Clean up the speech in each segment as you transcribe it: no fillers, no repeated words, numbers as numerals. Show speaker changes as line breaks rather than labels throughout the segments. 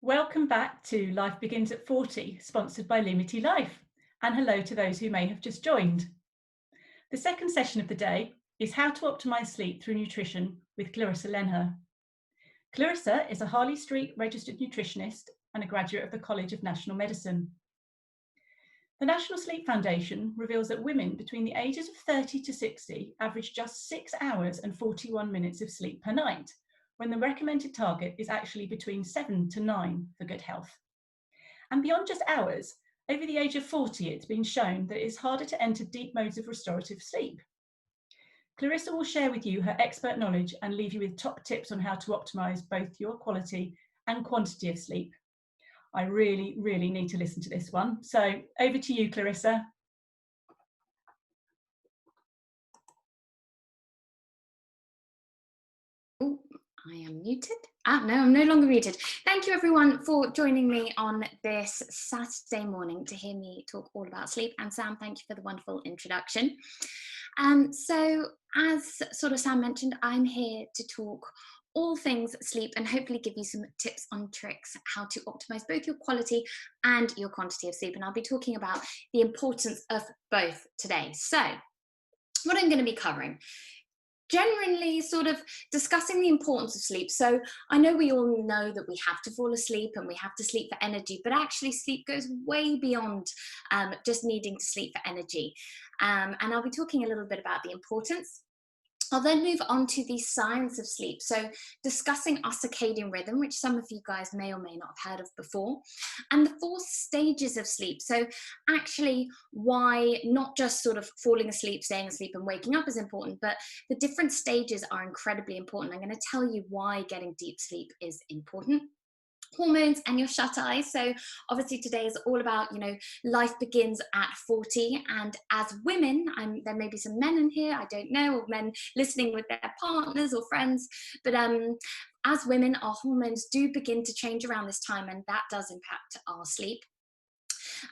Welcome back to Life Begins at 40, sponsored by Lumity Life. And hello to those who may have just joined. The second session of the day is How to Optimise Sleep Through Nutrition with Clarissa Lenherr. Clarissa is a Harley Street registered nutritionist and a graduate of the College of National Medicine. The National Sleep Foundation reveals that women between the ages of 30 to 60 average just 6 hours and 41 minutes of sleep per night, when the recommended target is actually between 7 to 9 for good health. And beyond just hours, over the age of 40, it's been shown that it's harder to enter deep modes of restorative sleep. Clarissa will share with you her expert knowledge and leave you with top tips on how to optimise both your quality and quantity of sleep. I really need to listen to this one. So over to you, Clarissa.
Oh, I am muted. No, I'm no longer muted. Thank you everyone for joining me on this Saturday morning to hear me talk all about sleep. And Sam, thank you for the wonderful introduction. So as sort of Sam mentioned, I'm here to talk all things sleep and hopefully give you some tips on tricks how to optimize both your quality and your quantity of sleep. And I'll be talking about the importance of both today. So what I'm going to be covering, generally sort of discussing the importance of sleep. So I know we all know that we have to fall asleep and we have to sleep for energy, but actually sleep goes way beyond just needing to sleep for energy. And I'll be talking a little bit about the importance. I'll then move on to the science of sleep. So discussing our circadian rhythm, which some of you guys may or may not have heard of before, and the 4 stages of sleep. So actually why not just sort of falling asleep, staying asleep and waking up is important, but the different stages are incredibly important. I'm going to tell you why getting deep sleep is important. Hormones and your shut eye. So obviously today is all about, life begins at 40, and as women, there may be some men in here, I don't know, or men listening with their partners or friends, but as women, our hormones do begin to change around this time, and that does impact our sleep.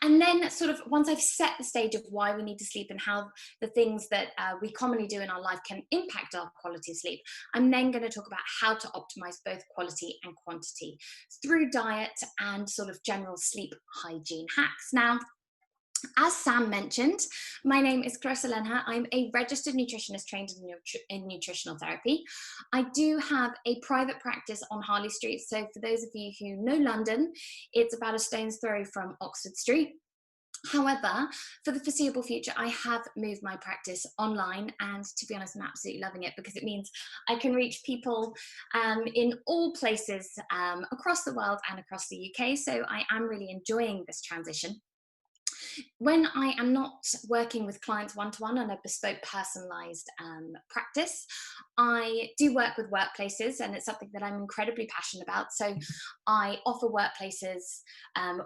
And then sort of once I've set the stage of why we need to sleep and how the things that we commonly do in our life can impact our quality of sleep, I'm then going to talk about how to optimize both quality and quantity through diet and sort of general sleep hygiene hacks. Now, as Sam mentioned, my name is Clarissa Lenherr. I'm a registered nutritionist trained in nutritional therapy. I do have a private practice on Harley Street. So for those of you who know London, it's about a stone's throw from Oxford Street. However, for the foreseeable future, I have moved my practice online, and to be honest, I'm absolutely loving it because it means I can reach people in all places across the world and across the UK. So I am really enjoying this transition. When I am not working with clients one-to-one on a bespoke personalized practice, I do work with workplaces, and it's something that I'm incredibly passionate about. So I offer workplaces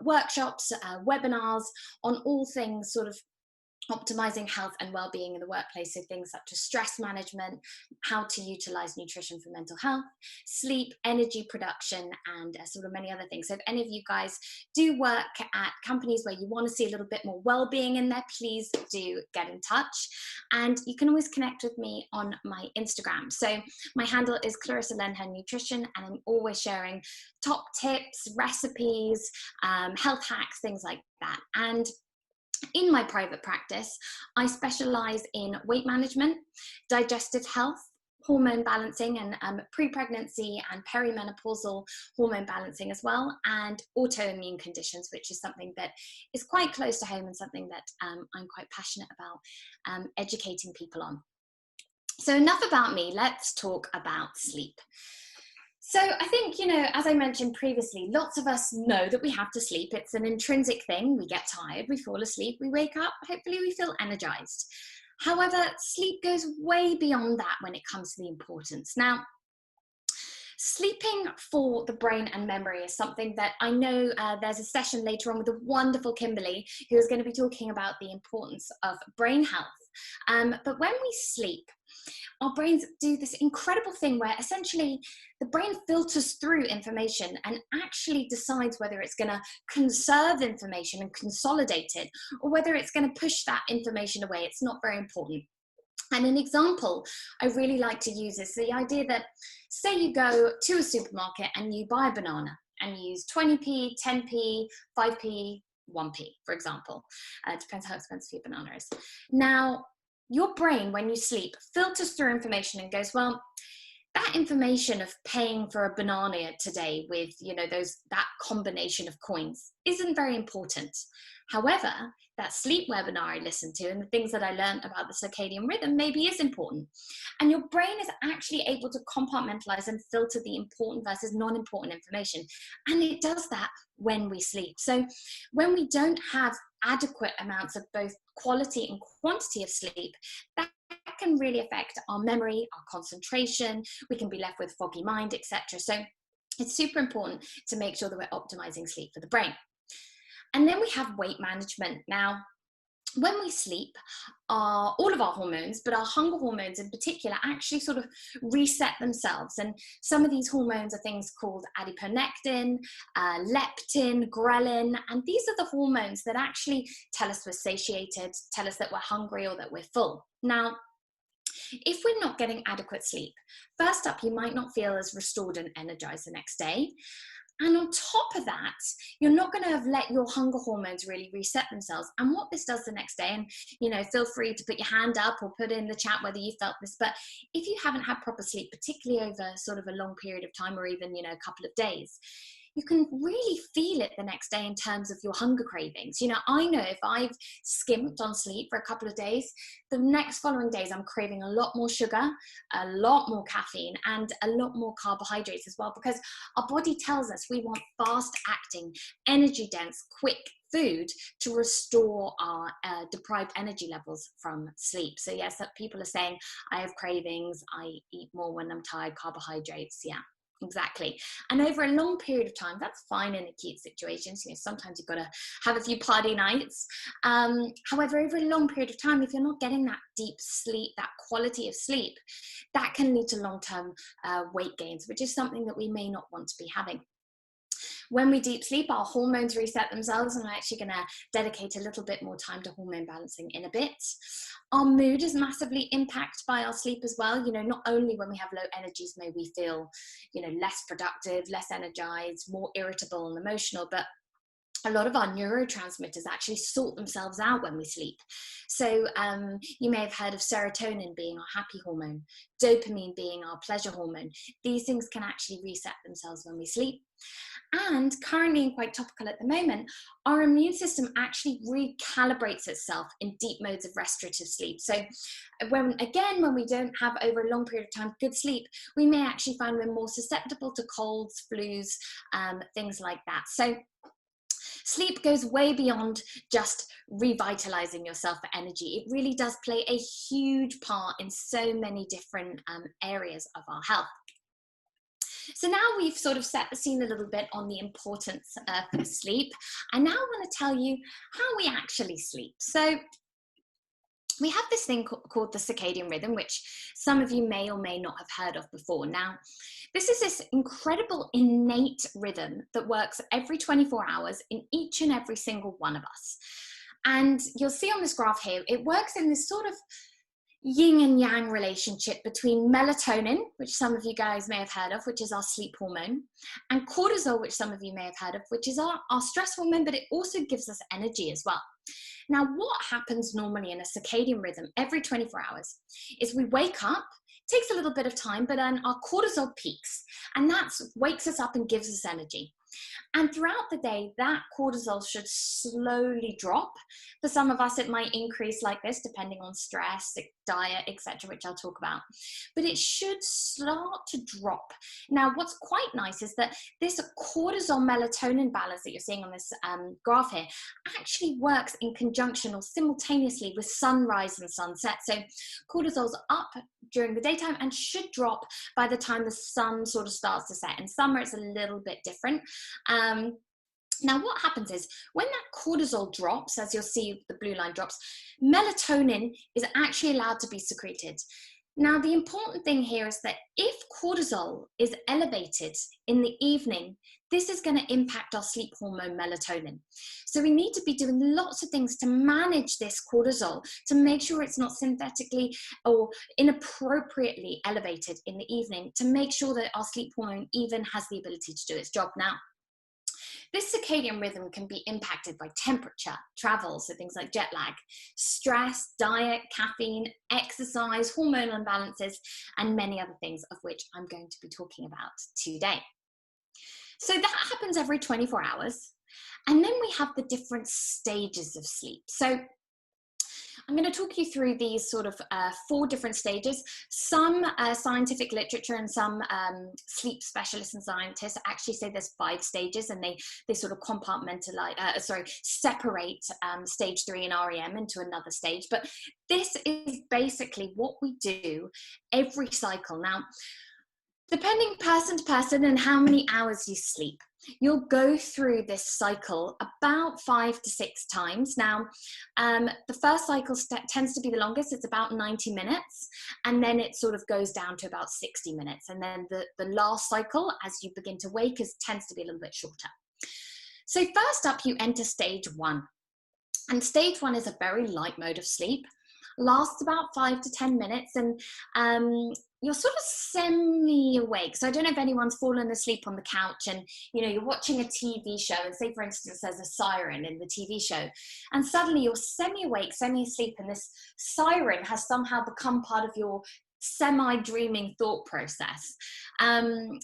workshops, webinars on all things sort of optimizing health and well-being in the workplace. So things such as stress management, how to utilize nutrition for mental health, sleep, energy production, and sort of many other things. So if any of you guys do work at companies where you want to see a little bit more well-being in there, please do get in touch. And you can always connect with me on my Instagram. So my handle is Clarissa Lenherr Nutrition, and I'm always sharing top tips, recipes, health hacks, things like that. And in my private practice, I specialize in weight management, digestive health, hormone balancing, and pre-pregnancy and perimenopausal hormone balancing as well, and autoimmune conditions, which is something that is quite close to home and something that I'm quite passionate about educating people on. So enough about me, let's talk about sleep. So I think, as I mentioned previously, lots of us know that we have to sleep. It's an intrinsic thing. We get tired, we fall asleep, we wake up, hopefully we feel energized. However, sleep goes way beyond that when it comes to the importance. Now, sleeping for the brain and memory is something that I know there's a session later on with the wonderful Kimberly, who is going to be talking about the importance of brain health. But when we sleep, our brains do this incredible thing where essentially the brain filters through information and actually decides whether it's going to conserve information and consolidate it, or whether it's going to push that information away. It's not very important. And an example I really like to use is the idea that, say you go to a supermarket and you buy a banana, and use 20p, 10p, 5p, 1p, for example. It depends how expensive your banana is. Now, your brain, when you sleep, filters through information and goes, well, that information of paying for a banana today with, that combination of coins isn't very important. However, that sleep webinar I listened to and the things that I learned about the circadian rhythm maybe is important. And your brain is actually able to compartmentalize and filter the important versus non-important information. And it does that when we sleep. So when we don't have adequate amounts of both quality and quantity of sleep, that can really affect our memory, our concentration. We can be left with foggy mind, etc. So it's super important to make sure that we're optimizing sleep for the brain. And then we have weight management. Now, when we sleep, all of our hormones, but our hunger hormones in particular, actually sort of reset themselves. And some of these hormones are things called adiponectin, leptin, ghrelin, and these are the hormones that actually tell us we're satiated, tell us that we're hungry or that we're full. Now, if we're not getting adequate sleep, first up, you might not feel as restored and energized the next day. And on top of that, you're not going to have let your hunger hormones really reset themselves. And what this does the next day, and feel free to put your hand up or put in the chat whether you felt this, but if you haven't had proper sleep, particularly over sort of a long period of time or even, a couple of days, you can really feel it the next day in terms of your hunger cravings. I know if I've skimped on sleep for a couple of days, the next following days I'm craving a lot more sugar, a lot more caffeine, and a lot more carbohydrates as well, because our body tells us we want fast-acting, energy-dense, quick food to restore our deprived energy levels from sleep. So yes, people are saying, I have cravings, I eat more when I'm tired, carbohydrates, yeah. Exactly. And over a long period of time, that's fine in acute situations. Sometimes you've got to have a few party nights. However, over a long period of time, if you're not getting that deep sleep, that quality of sleep, that can lead to long-term weight gains, which is something that we may not want to be having. When we deep sleep, our hormones reset themselves, and I'm actually going to dedicate a little bit more time to hormone balancing in a bit. Our mood is massively impacted by our sleep as well. Not only when we have low energies may we feel, less productive, less energized, more irritable and emotional, but a lot of our neurotransmitters actually sort themselves out when we sleep. So you may have heard of serotonin being our happy hormone, dopamine being our pleasure hormone. These things can actually reset themselves when we sleep. And currently, and quite topical at the moment, our immune system actually recalibrates itself in deep modes of restorative sleep. So when we don't have over a long period of time good sleep, we may actually find we're more susceptible to colds, flus, things like that. So sleep goes way beyond just revitalizing yourself for energy. It really does play a huge part in so many different areas of our health. So now we've sort of set the scene a little bit on the importance of sleep. I now want to tell you how we actually sleep. So we have this thing called the circadian rhythm, which some of you may or may not have heard of before. Now, this is this incredible innate rhythm that works every 24 hours in each and every single one of us. And you'll see on this graph here, it works in this sort of yin and yang relationship between melatonin, which some of you guys may have heard of, which is our sleep hormone, and cortisol, which some of you may have heard of, which is our stress hormone, but it also gives us energy as well. Now, what happens normally in a circadian rhythm every 24 hours is we wake up, takes a little bit of time, but then our cortisol peaks, and that wakes us up and gives us energy. And throughout the day, that cortisol should slowly drop. For some of us, it might increase like this, depending on stress, diet, etc., which I'll talk about. But it should start to drop. Now, what's quite nice is that this cortisol-melatonin balance that you're seeing on this graph here actually works in conjunction or simultaneously with sunrise and sunset. So cortisol's up during the daytime and should drop by the time the sun sort of starts to set. In summer, it's a little bit different. Now, what happens is when that cortisol drops, as you'll see the blue line drops, melatonin is actually allowed to be secreted. Now, the important thing here is that if cortisol is elevated in the evening, this is going to impact our sleep hormone melatonin. So we need to be doing lots of things to manage this cortisol to make sure it's not synthetically or inappropriately elevated in the evening, to make sure that our sleep hormone even has the ability to do its job. Now, This circadian rhythm can be impacted by temperature, travel, so things like jet lag, stress, diet, caffeine, exercise, hormonal imbalances, and many other things of which I'm going to be talking about today. So that happens every 24 hours. And then we have the different stages of sleep. So I'm going to talk you through these sort of 4 different stages. Some scientific literature and some sleep specialists and scientists actually say there's 5 stages, and they sort of separate stage 3 and REM into another stage. But this is basically what we do every cycle. Now, depending person to person and how many hours you sleep, you'll go through this cycle about 5 to 6 times. Now, the first cycle tends to be the longest. It's about 90 minutes. And then it sort of goes down to about 60 minutes. And then the last cycle, as you begin to wake, tends to be a little bit shorter. So first up, you enter stage 1. And stage 1 is a very light mode of sleep. Lasts about 5 to 10 minutes. And you're sort of semi-awake. So I don't know if anyone's fallen asleep on the couch and, you know, you're watching a TV show, and say, for instance, there's a siren in the TV show, and suddenly you're semi-awake, semi-asleep, and this siren has somehow become part of your semi-dreaming thought process. And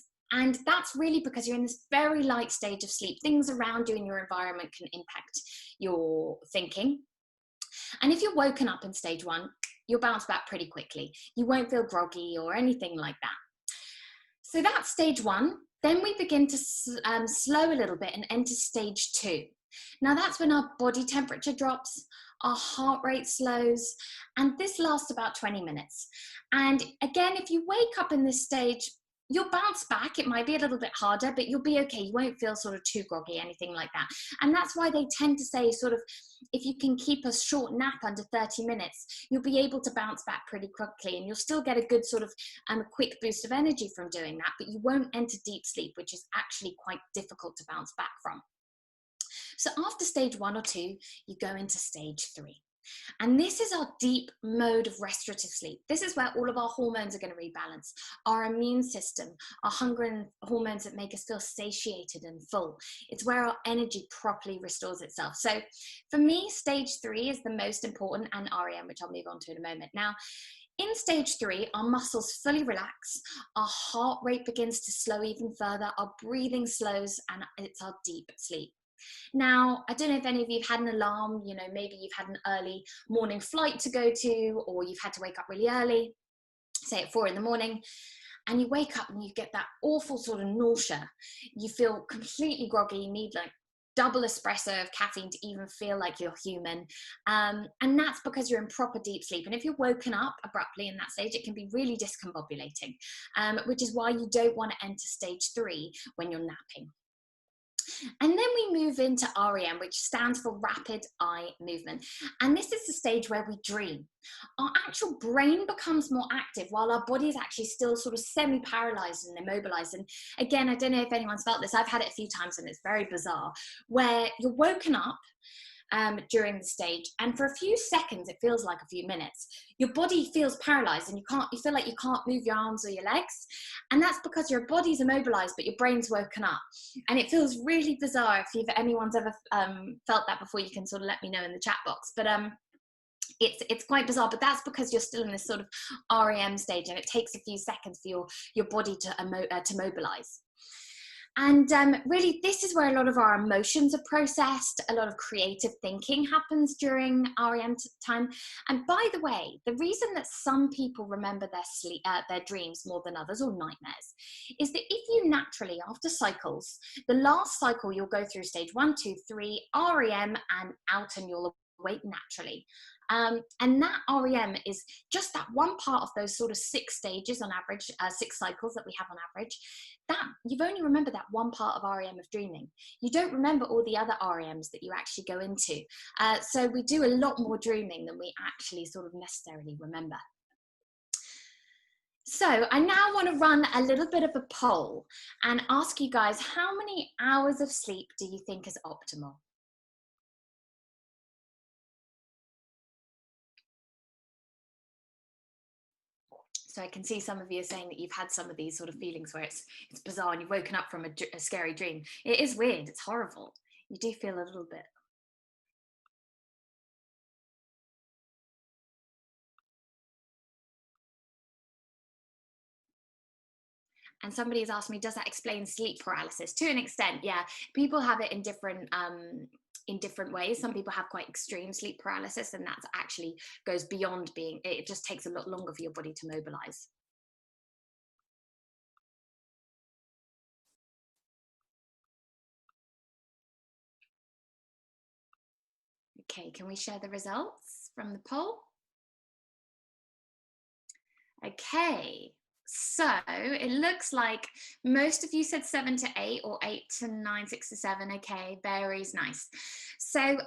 that's really because you're in this very light stage of sleep. Things around you in your environment can impact your thinking. And if you're woken up in stage 1, you'll bounce back pretty quickly. You won't feel groggy or anything like that. So that's stage 1. Then we begin to slow a little bit and enter stage 2. Now that's when our body temperature drops, our heart rate slows, and this lasts about 20 minutes. And again, if you wake up in this stage, you'll bounce back. It might be a little bit harder, but you'll be okay. You won't feel sort of too groggy, anything like that. And that's why they tend to say sort of, if you can keep a short nap under 30 minutes, you'll be able to bounce back pretty quickly, and you'll still get a good sort of quick boost of energy from doing that, but you won't enter deep sleep, which is actually quite difficult to bounce back from. So after stage 1 or 2, you go into stage 3. And this is our deep mode of restorative sleep. This is where all of our hormones are going to rebalance. Our immune system, our hunger and hormones that make us feel satiated and full. It's where our energy properly restores itself. So for me, stage 3 is the most important, and REM, which I'll move on to in a moment. Now, in stage 3, our muscles fully relax, our heart rate begins to slow even further, our breathing slows, and it's our deep sleep. Now, I don't know if any of you have had an alarm, you know, maybe you've had an early morning flight to go to, or you've had to wake up really early, say at 4 in the morning, and you wake up and you get that awful sort of nausea. You feel completely groggy, you need like double espresso of caffeine to even feel like you're human. And that's because you're in proper deep sleep. And if you're woken up abruptly in that stage, it can be really discombobulating, which is why you don't want to enter stage 3 when you're napping. And then we move into REM, which stands for rapid eye movement. And this is the stage where we dream. Our actual brain becomes more active while our body is actually still sort of semi-paralyzed and immobilized. And again, I don't know if anyone's felt this. I've had it a few times and it's very bizarre, where you're woken up during the stage, and for a few seconds it feels like a few minutes. Your body feels paralyzed and you feel like you can't move your arms or your legs, and that's because your body's immobilized but your brain's woken up. And it feels really bizarre. If anyone's ever felt that before, you can sort of let me know in the chat box. But it's quite bizarre, but that's because you're still in this sort of REM stage, and it takes a few seconds for your body to mobilize. And really, this is where a lot of our emotions are processed. A lot of creative thinking happens during REM time. And by the way, the reason that some people remember their dreams more than others, or nightmares, is that if you naturally, after cycles, the last cycle you'll go through stage 1, 2, 3, REM, and out, and you'll awake naturally. And that REM is just that one part of those sort of 6 stages on average, 6 cycles that we have on average. That you've only remembered that one part of REM of dreaming. You don't remember all the other REMs that you actually go into. So we do a lot more dreaming than we actually sort of necessarily remember. So I now want to run a little bit of a poll and ask you guys, how many hours of sleep do you think is optimal? So I can see some of you are saying that you've had some of these sort of feelings where it's bizarre and you've woken up from a scary dream. It is weird. It's horrible. You do feel a little bit. And somebody has asked me, does that explain sleep paralysis? To an extent, yeah. People have it in different ways. Some people have quite extreme sleep paralysis, and that actually goes beyond being, it just takes a lot longer for your body to mobilize. Okay, can we share the results from the poll? Okay, so it looks like most of you said 7 to 8 or 8 to 9, 6 to 7. Okay, varies, nice. So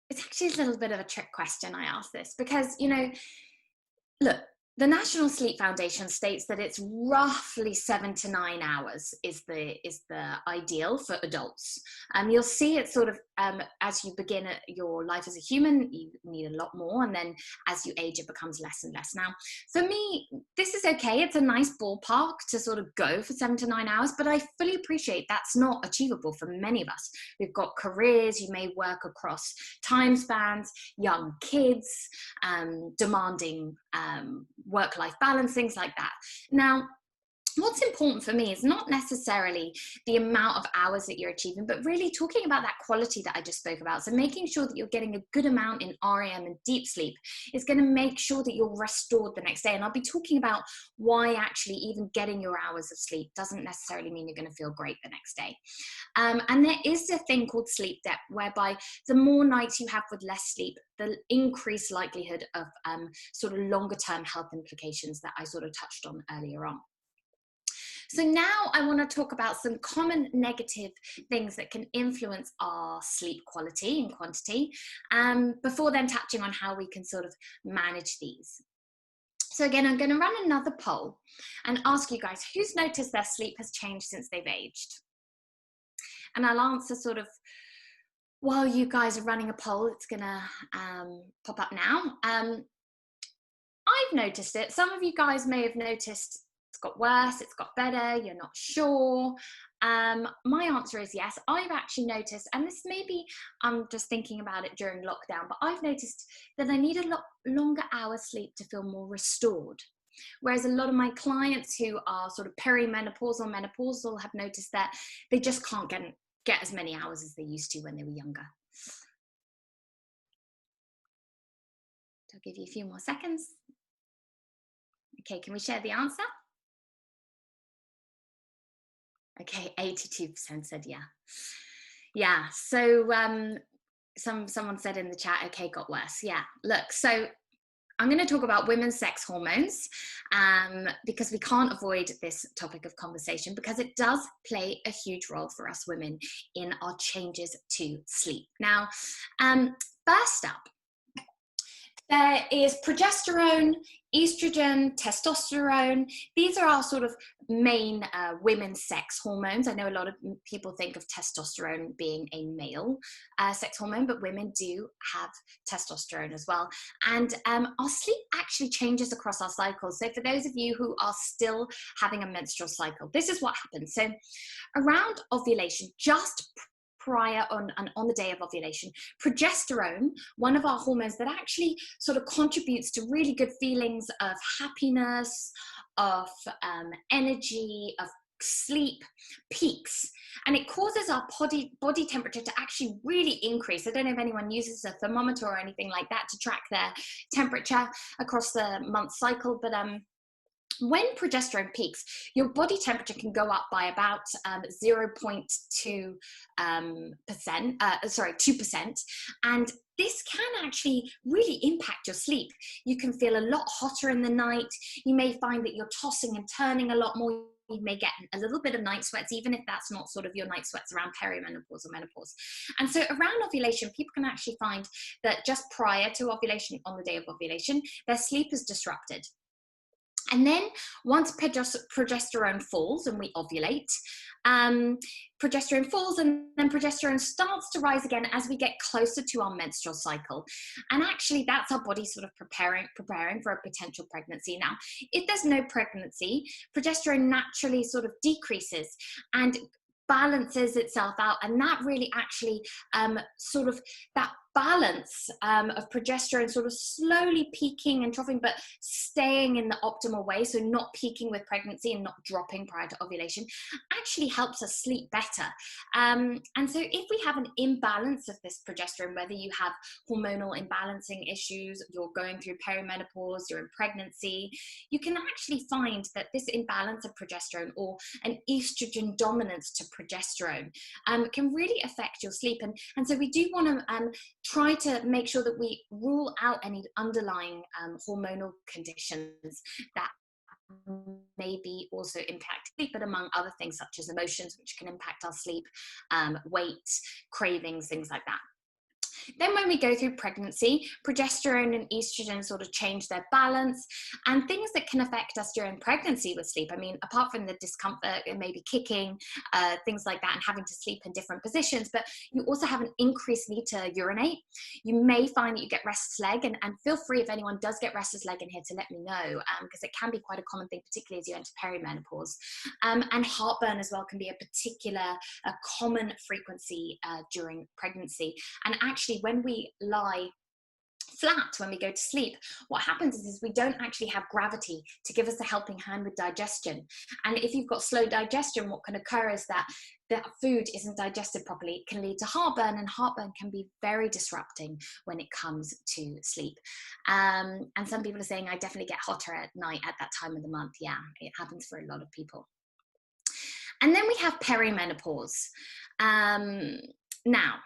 it's actually a little bit of a trick question I asked this because, you know, look, the National Sleep Foundation states that it's roughly 7 to 9 hours is the ideal for adults. You'll see it sort of as you begin your life as a human, you need a lot more, and then as you age, it becomes less and less. Now, for me, this is okay. It's a nice ballpark to sort of go for 7 to 9 hours, but I fully appreciate that's not achievable for many of us. We've got careers, you may work across time spans, young kids, demanding work-life balance, things like that. Now, what's important for me is not necessarily the amount of hours that you're achieving, but really talking about that quality that I just spoke about. So making sure that you're getting a good amount in REM and deep sleep is going to make sure that you're restored the next day. And I'll be talking about why actually even getting your hours of sleep doesn't necessarily mean you're going to feel great the next day. And there is a thing called sleep debt, whereby the more nights you have with less sleep, the increased likelihood of sort of longer term health implications that I sort of touched on earlier on. So now I want to talk about some common negative things that can influence our sleep quality and quantity, before then touching on how we can sort of manage these. So again, I'm going to run another poll and ask you guys, who's noticed their sleep has changed since they've aged? And I'll answer sort of while you guys are running a poll. It's going to pop up now. I've noticed it. Some of you guys may have noticed it's got worse, it's got better, you're not sure. My answer is yes. I've actually noticed, and this maybe I'm just thinking about it during lockdown, but I've noticed that I need a lot longer hours sleep to feel more restored. Whereas a lot of my clients who are sort of perimenopausal or menopausal have noticed that they just can't get as many hours as they used to when they were younger. So I'll give you a few more seconds. Okay, can we share the answer? Okay, 82% said yeah. Yeah, so someone said in the chat, okay, got worse. Yeah, look, so I'm going to talk about women's sex hormones because we can't avoid this topic of conversation because it does play a huge role for us women in our changes to sleep. Now, first up, there is progesterone, estrogen, testosterone. These are our sort of main women's sex hormones. I know a lot of people think of testosterone being a male sex hormone, but women do have testosterone as well. And our sleep actually changes across our cycles. So for those of you who are still having a menstrual cycle, this is what happens. So around ovulation, just prior on the day of ovulation, progesterone, one of our hormones that actually sort of contributes to really good feelings of happiness, of energy, of sleep, peaks, and it causes our body temperature to actually really increase. I don't know if anyone uses a thermometer or anything like that to track their temperature across the month cycle, but when progesterone peaks, your body temperature can go up by about 0.2%, 2%. And this can actually really impact your sleep. You can feel a lot hotter in the night. You may find that you're tossing and turning a lot more. You may get a little bit of night sweats, even if that's not sort of your night sweats around perimenopause or menopause. And so around ovulation, people can actually find that just prior to ovulation, on the day of ovulation, their sleep is disrupted. And then once progesterone falls and we ovulate, Progesterone falls, and then progesterone starts to rise again as we get closer to our menstrual cycle. And actually that's our body sort of preparing for a potential pregnancy. Now, if there's no pregnancy, progesterone naturally sort of decreases and balances itself out, and that really actually sort of that balance of progesterone sort of slowly peaking and troughing, but staying in the optimal way, so not peaking with pregnancy and not dropping prior to ovulation, actually helps us sleep better. And so if we have an imbalance of this progesterone, whether you have hormonal imbalancing issues, you're going through perimenopause, you're in pregnancy, you can actually find that this imbalance of progesterone, or an estrogen dominance to progesterone, can really affect your sleep. And so we do want to try to make sure that we rule out any underlying hormonal conditions that maybe also impact sleep, but among other things such as emotions, which can impact our sleep, weight, cravings, things like that. Then when we go through pregnancy, progesterone and estrogen sort of change their balance, and things that can affect us during pregnancy with sleep. I mean, apart from the discomfort, it may be kicking, things like that, and having to sleep in different positions, but you also have an increased need to urinate. You may find that you get restless leg, and feel free if anyone does get restless leg in here to let me know, because it can be quite a common thing, particularly as you enter perimenopause. And heartburn as well can be a common frequency during pregnancy. And actually, when we lie flat, when we go to sleep, what happens is we don't actually have gravity to give us a helping hand with digestion. And if you've got slow digestion, what can occur is that food isn't digested properly. It can lead to heartburn, and heartburn can be very disrupting when it comes to sleep. And some people are saying, I definitely get hotter at night at that time of the month. Yeah, it happens for a lot of people. And then we have perimenopause. Now,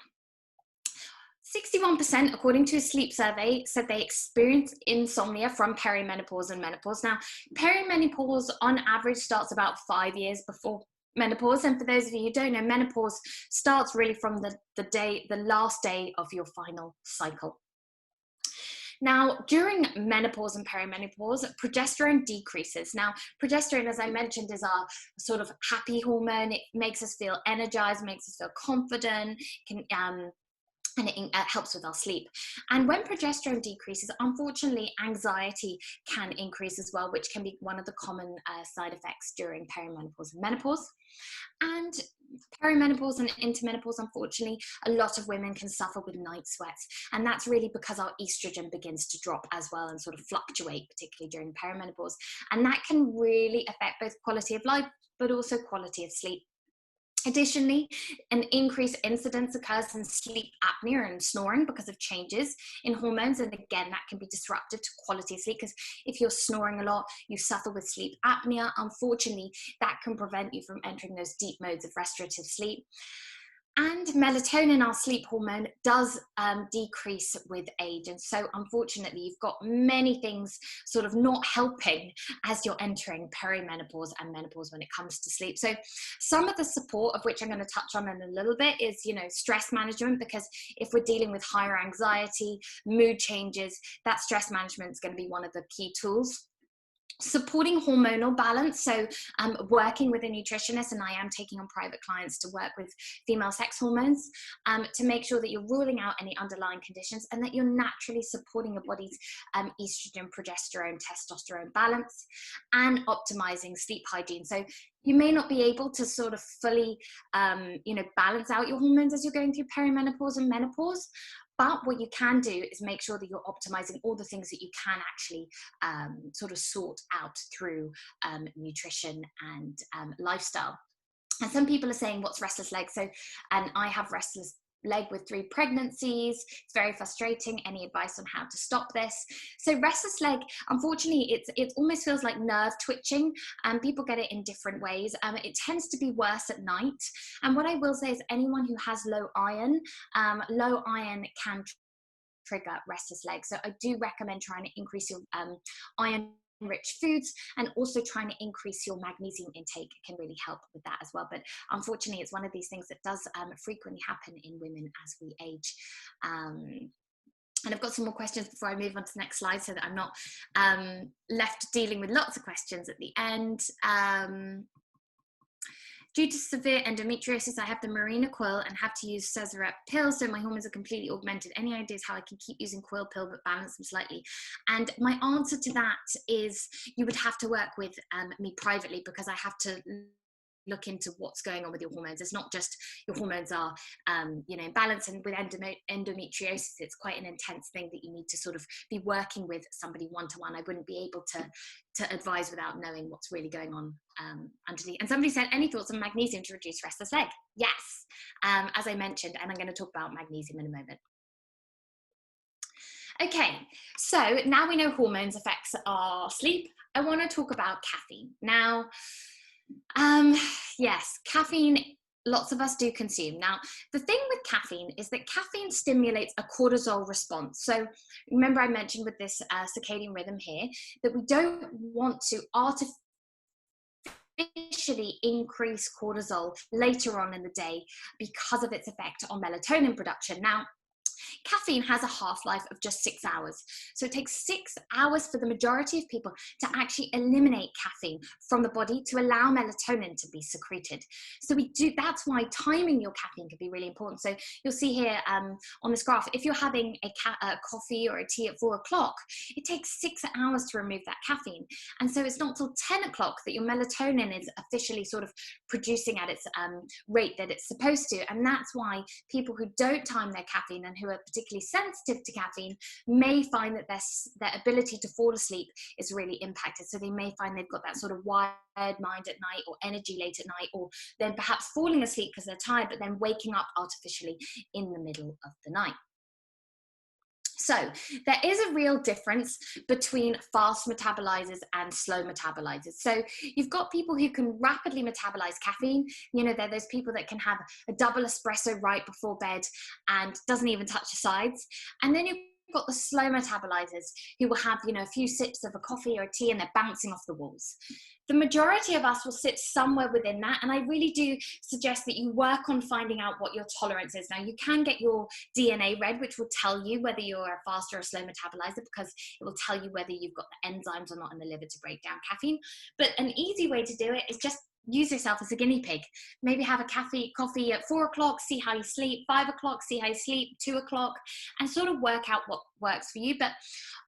61%, according to a sleep survey, said they experience insomnia from perimenopause and menopause. Now, perimenopause on average starts about 5 years before menopause. And for those of you who don't know, menopause starts really from the last day of your final cycle. Now, during menopause and perimenopause, progesterone decreases. Now, progesterone, as I mentioned, is our sort of happy hormone. It makes us feel energized, makes us feel confident, and it helps with our sleep. And when progesterone decreases, unfortunately, anxiety can increase as well, which can be one of the common side effects during perimenopause and menopause. And perimenopause and into menopause, unfortunately, a lot of women can suffer with night sweats. And that's really because our estrogen begins to drop as well and sort of fluctuate, particularly during perimenopause. And that can really affect both quality of life, but also quality of sleep. Additionally, an increased incidence occurs in sleep apnea and snoring because of changes in hormones. And again, that can be disruptive to quality of sleep, because if you're snoring a lot, you suffer with sleep apnea. Unfortunately, that can prevent you from entering those deep modes of restorative sleep. And melatonin, our sleep hormone, does decrease with age. And so unfortunately, you've got many things sort of not helping as you're entering perimenopause and menopause when it comes to sleep. So some of the support, of which I'm going to touch on in a little bit, is, stress management, because if we're dealing with higher anxiety, mood changes, that stress management is going to be one of the key tools. Supporting hormonal balance, so working with a nutritionist, and I am taking on private clients to work with female sex hormones to make sure that you're ruling out any underlying conditions and that you're naturally supporting your body's estrogen, progesterone, testosterone balance, and optimizing sleep hygiene. So you may not be able to sort of fully balance out your hormones as you're going through perimenopause and menopause, but what you can do is make sure that you're optimizing all the things that you can actually sort of sort out through nutrition and lifestyle. And some people are saying, what's restless leg? And I have restless leg with 3 pregnancies. It's very frustrating. Any advice on how to stop this? So restless leg, unfortunately, it almost feels like nerve twitching, and people get it in different ways. It tends to be worse at night. And what I will say is, anyone who has low iron can trigger restless legs. So I do recommend trying to increase your iron rich foods, and also trying to increase your magnesium intake can really help with that as well. But unfortunately, it's one of these things that does frequently happen in women as we age. And I've got some more questions before I move on to the next slide, so that I'm not left dealing with lots of questions at the end. Due to severe endometriosis, I have the Mirena coil and have to use Cesaret pills, so my hormones are completely augmented. Any ideas how I can keep using coil pill but balance them slightly? And my answer to that is you would have to work with me privately, because I have to look into what's going on with your hormones. It's not just your hormones are in balance, and with endometriosis it's quite an intense thing that you need to sort of be working with somebody one-to-one. I wouldn't be able to advise without knowing what's really going on underneath. And somebody said, any thoughts on magnesium to reduce restless leg? Yes, as I mentioned, and I'm going to talk about magnesium in a moment. Okay, so now we know hormones affects our sleep. I want to talk about caffeine. Now, yes, caffeine, lots of us do consume. Now, the thing with caffeine is that caffeine stimulates a cortisol response. So remember I mentioned with this circadian rhythm here that we don't want to artificially increase cortisol later on in the day because of its effect on melatonin production. Now, caffeine has a half-life of just 6 hours. So it takes 6 hours for the majority of people to actually eliminate caffeine from the body to allow melatonin to be secreted. So that's why timing your caffeine can be really important. So you'll see here on this graph, if you're having a coffee or a tea at 4 o'clock, it takes 6 hours to remove that caffeine. And so it's not till 10 o'clock that your melatonin is officially sort of producing at its rate that it's supposed to. And that's why people who don't time their caffeine and who are particularly sensitive to caffeine may find that their ability to fall asleep is really impacted. So they may find they've got that sort of wired mind at night, or energy late at night, or then perhaps falling asleep because they're tired, but then waking up artificially in the middle of the night. So there is a real difference between fast metabolizers and slow metabolizers. So you've got people who can rapidly metabolize caffeine. You know, they're those people that can have a double espresso right before bed and doesn't even touch the sides. And then you've got the slow metabolizers who will have, a few sips of a coffee or a tea and they're bouncing off the walls. The majority of us will sit somewhere within that, and I really do suggest that you work on finding out what your tolerance is. Now, you can get your DNA read, which will tell you whether you're a fast or a slow metabolizer, because it will tell you whether you've got the enzymes or not in the liver to break down caffeine. But an easy way to do it is just use yourself as a guinea pig. Maybe have a coffee at 4 o'clock, see how you sleep, 5 o'clock, see how you sleep, 2 o'clock, and sort of work out what works for you. But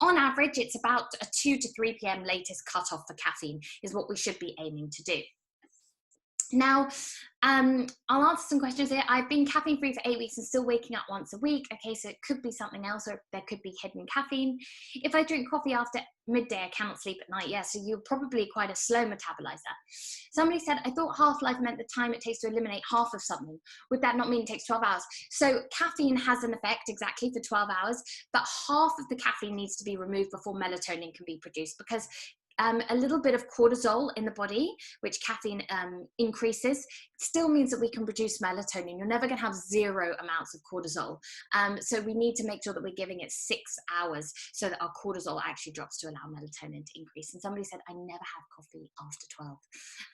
on average, it's about a 2 to 3 p.m. latest cutoff for caffeine is what we should be aiming to do. Now, I'll answer some questions here. I've been caffeine free for 8 weeks and still waking up once a week. Okay, so it could be something else, or there could be hidden caffeine. If I drink coffee after midday, I cannot sleep at night. Yeah, so you're probably quite a slow metabolizer. Somebody said, I thought half-life meant the time it takes to eliminate half of something. Would that not mean it takes 12 hours? So caffeine has an effect exactly for 12 hours, but half of the caffeine needs to be removed before melatonin can be produced, because a little bit of cortisol in the body, which caffeine increases, still means that we can produce melatonin. You're never going to have zero amounts of cortisol. So we need to make sure that we're giving it 6 hours so that our cortisol actually drops to allow melatonin to increase. And somebody said, I never have coffee after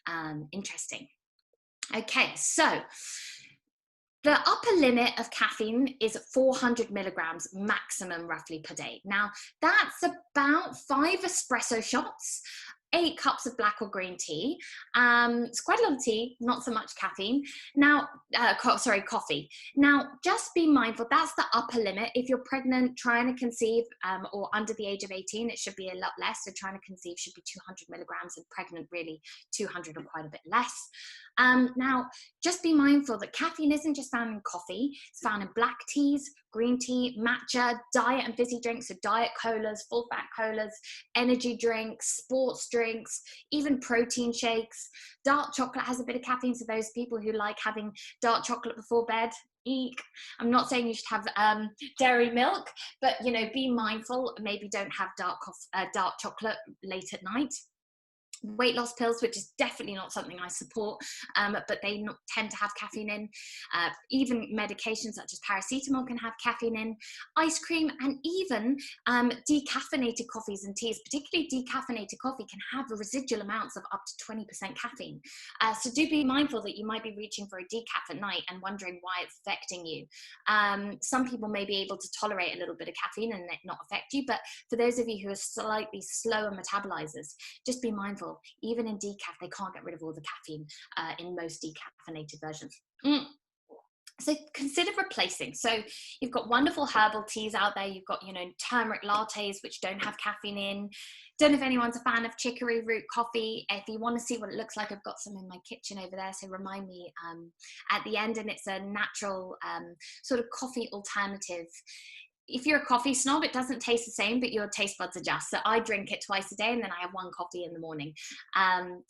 12. Interesting. Okay, so the upper limit of caffeine is 400 milligrams maximum roughly per day. Now, that's about 5 espresso shots, 8 cups of black or green tea. It's quite a lot of tea, not so much caffeine. Now, coffee. Now, just be mindful, that's the upper limit. If you're pregnant, trying to conceive, or under the age of 18, it should be a lot less. So trying to conceive should be 200 milligrams, and pregnant really 200 or quite a bit less. Now, just be mindful that caffeine isn't just found in coffee. It's found in black teas, green tea, matcha, diet and fizzy drinks, so diet colas, full fat colas, energy drinks, sports drinks, even protein shakes. Dark chocolate has a bit of caffeine, so those people who like having dark chocolate before bed, eek. I'm not saying you should have dairy milk, but be mindful. Maybe don't have dark chocolate late at night. Weight loss pills, which is definitely not something I support, but they tend to have caffeine in. Even medications such as paracetamol can have caffeine in. Ice cream and even decaffeinated coffees and teas, particularly decaffeinated coffee, can have residual amounts of up to 20% caffeine. So do be mindful that you might be reaching for a decaf at night and wondering why it's affecting you. Some people may be able to tolerate a little bit of caffeine and it not affect you, but for those of you who are slightly slower metabolizers, just be mindful. alcohol. Even in decaf, they can't get rid of all the caffeine in most decaffeinated versions. So consider replacing. So you've got wonderful herbal teas out there. You've got, turmeric lattes, which don't have caffeine in. Don't know if anyone's a fan of chicory root coffee. If you want to see what it looks like, I've got some in my kitchen over there. So remind me at the end. And it's a natural sort of coffee alternative. If you're a coffee snob, it doesn't taste the same, but your taste buds adjust. So I drink it twice a day, and then I have one coffee in the morning.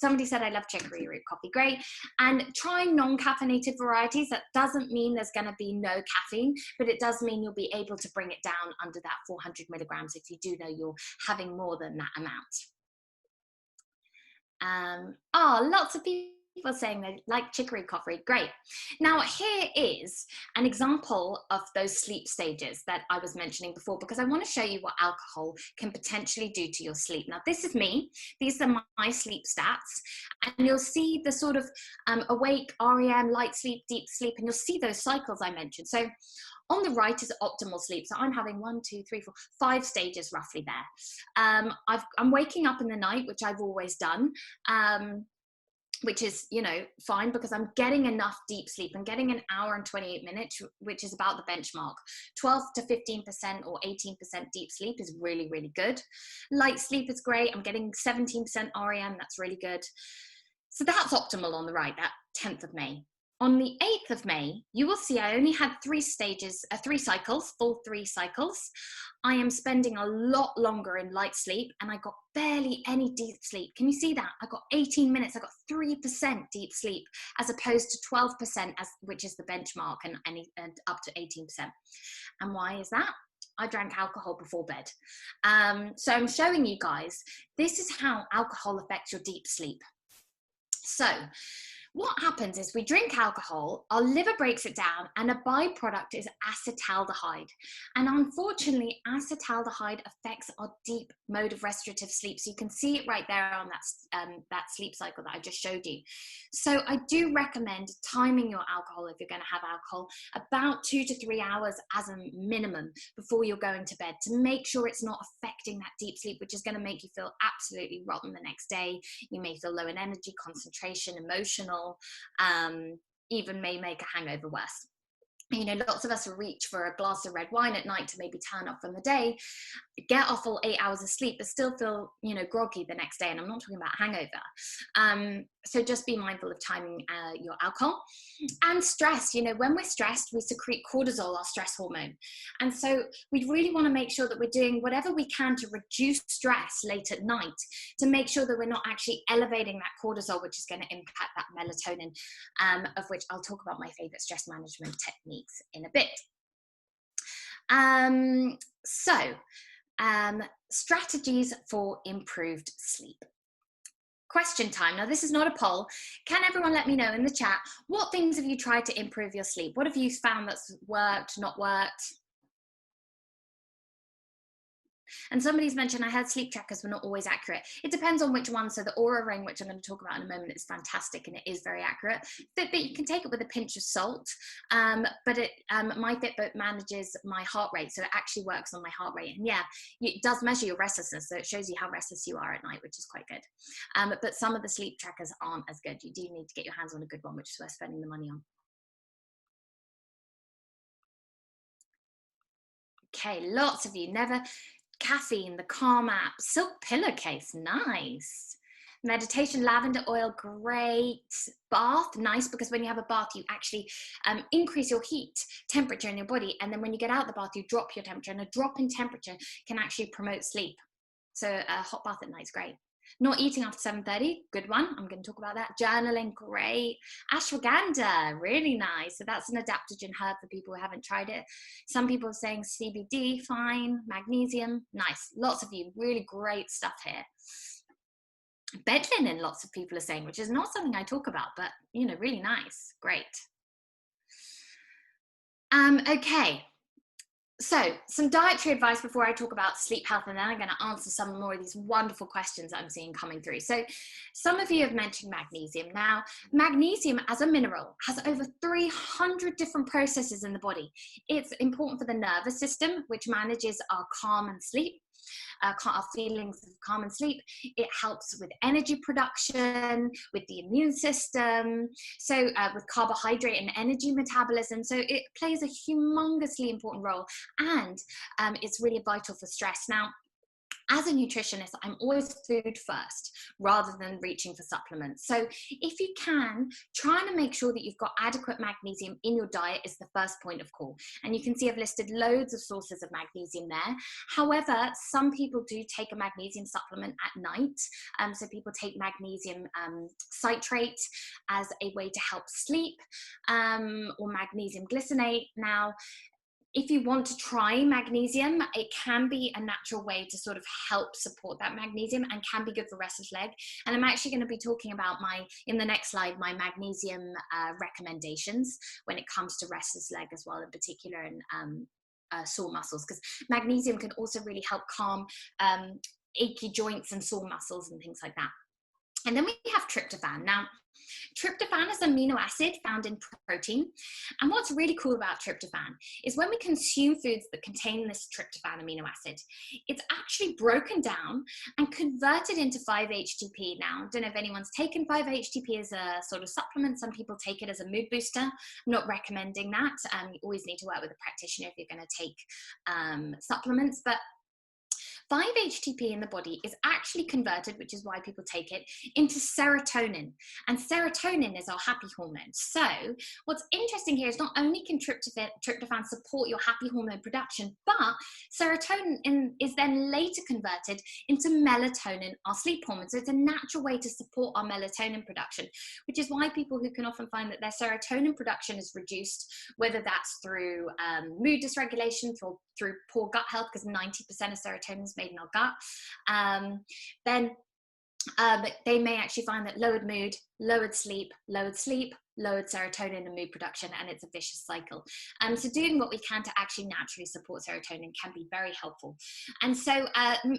Somebody said I love chicory root coffee. Great. And try non-caffeinated varieties. That doesn't mean there's going to be no caffeine, but it does mean you'll be able to bring it down under that 400 milligrams if you do know you're having more than that amount. Lots of people saying they like chicory coffee. Great. Now here is an example of those sleep stages that I was mentioning before, because I want to show you what alcohol can potentially do to your sleep. Now this is me. These are my sleep stats, and you'll see the sort of awake, REM, light sleep, deep sleep, and you'll see those cycles I mentioned. So on the right is optimal sleep. So I'm having 5 stages roughly there. I'm waking up in the night, which I've always done. Which is, fine, because I'm getting enough deep sleep. I'm getting an hour and 28 minutes, which is about the benchmark. 12 to 15% or 18% deep sleep is really, really good. Light sleep is great. I'm getting 17% REM. That's really good. So that's optimal on the right, that 10th of May. On the 8th of May, you will see I only had 3 cycles, full 3 cycles. I am spending a lot longer in light sleep, and I got barely any deep sleep. Can you see that? I got 18 minutes. I got 3% deep sleep, as opposed to 12%, which is the benchmark, and up to 18%. And why is that? I drank alcohol before bed. So I'm showing you guys, this is how alcohol affects your deep sleep. So what happens is we drink alcohol, our liver breaks it down, and a byproduct is acetaldehyde. And unfortunately, acetaldehyde affects our deep mode of restorative sleep. So you can see it right there on that sleep cycle that I just showed you. So I do recommend timing your alcohol, if you're going to have alcohol, about 2 to 3 hours as a minimum before you're going to bed, to make sure it's not affecting that deep sleep, which is going to make you feel absolutely rotten the next day. You may feel low in energy, concentration, emotional, even may make a hangover worse. Lots of us reach for a glass of red wine at night to maybe turn up from the day, get off all 8 hours of sleep, but still feel, groggy the next day. And I'm not talking about hangover. So just be mindful of timing your alcohol. And stress, when we're stressed, we secrete cortisol, our stress hormone. And so we really want to make sure that we're doing whatever we can to reduce stress late at night, to make sure that we're not actually elevating that cortisol, which is going to impact that melatonin, of which I'll talk about my favorite stress management techniques in a bit. Strategies for improved sleep. Question time. Now, this is not a poll. Can everyone let me know in the chat, what things have you tried to improve your sleep? What have you found that's worked, not worked? And somebody's mentioned, I heard sleep trackers were not always accurate. It depends on which one. So the Aura ring, which I'm going to talk about in a moment, is fantastic, and it is very accurate. Fitbit, you can take it with a pinch of salt, but my Fitbit manages my heart rate, so it actually works on my heart rate. And yeah, it does measure your restlessness, so it shows you how restless you are at night, which is quite good. But some of the sleep trackers aren't as good. You do need to get your hands on a good one, which is worth spending the money on. Okay, lots of you. Caffeine, the Calm app, silk pillowcase, nice. Meditation, lavender oil, great. Bath, nice, because when you have a bath, you actually increase your heat temperature in your body, and then when you get out of the bath, you drop your temperature, and a drop in temperature can actually promote sleep. So a hot bath at night is great. Not eating after 7:30, good one. I'm going to talk about that. Journaling, great. Ashwagandha, really nice. So that's an adaptogen herb for people who haven't tried it. Some people are saying CBD, fine. Magnesium, nice. Lots of you, really great stuff here. Bed linen, lots of people are saying, which is not something I talk about, but really nice, great. Okay. So some dietary advice before I talk about sleep health, and then I'm going to answer some more of these wonderful questions I'm seeing coming through. So some of you have mentioned magnesium. Now, magnesium as a mineral has over 300 different processes in the body. It's important for the nervous system, which manages our calm and sleep. our feelings of calm and sleep. It helps with energy production, with the immune system, so with carbohydrate and energy metabolism. So it plays a humongously important role, and it's really vital for stress. Now, as a nutritionist, I'm always food first rather than reaching for supplements. So if you can, trying to make sure that you've got adequate magnesium in your diet is the first point of call. And you can see I've listed loads of sources of magnesium there. However, some people do take a magnesium supplement at night. So people take magnesium citrate as a way to help sleep, or magnesium glycinate. Now, if you want to try magnesium, it can be a natural way to sort of help support that magnesium and can be good for restless leg. And I'm actually going to be talking about in the next slide, my magnesium recommendations when it comes to restless leg as well, in particular, and sore muscles, because magnesium can also really help calm achy joints and sore muscles and things like that. And then we have tryptophan. Now, tryptophan is an amino acid found in protein. And what's really cool about tryptophan is when we consume foods that contain this tryptophan amino acid, it's actually broken down and converted into 5-HTP. Now, I don't know if anyone's taken 5-HTP as a sort of supplement. Some people take it as a mood booster. I'm not recommending that. You always need to work with a practitioner if you're going to take supplements. But 5-HTP in the body is actually converted, which is why people take it, into serotonin. And serotonin is our happy hormone. So what's interesting here is not only can tryptophan support your happy hormone production, but serotonin is then later converted into melatonin, our sleep hormone. So it's a natural way to support our melatonin production, which is why people who can often find that their serotonin production is reduced, whether that's through mood dysregulation, through poor gut health, because 90% of serotonin is made in our gut, then they may actually find that lowered mood, lowered sleep, lowered serotonin and mood production, and it's a vicious cycle. So doing what we can to actually naturally support serotonin can be very helpful. And so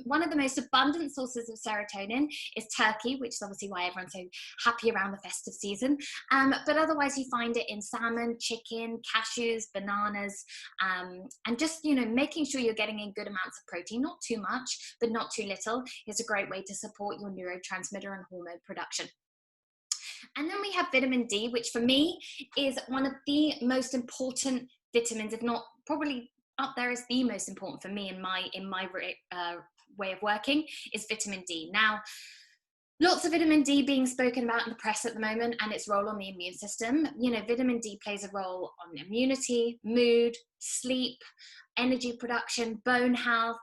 one of the most abundant sources of serotonin is turkey, which is obviously why everyone's so happy around the festive season. But otherwise you find it in salmon, chicken, cashews, bananas, and just, making sure you're getting in good amounts of protein, not too much, but not too little, is a great way to support your neurotransmitter and hormone production. And then we have vitamin D, which for me is one of the most important vitamins, if not probably up there as the most important for me in my way of working, is vitamin D. Now, lots of vitamin D being spoken about in the press at the moment and its role on the immune system. Vitamin D plays a role on immunity, mood, sleep, energy production, bone health.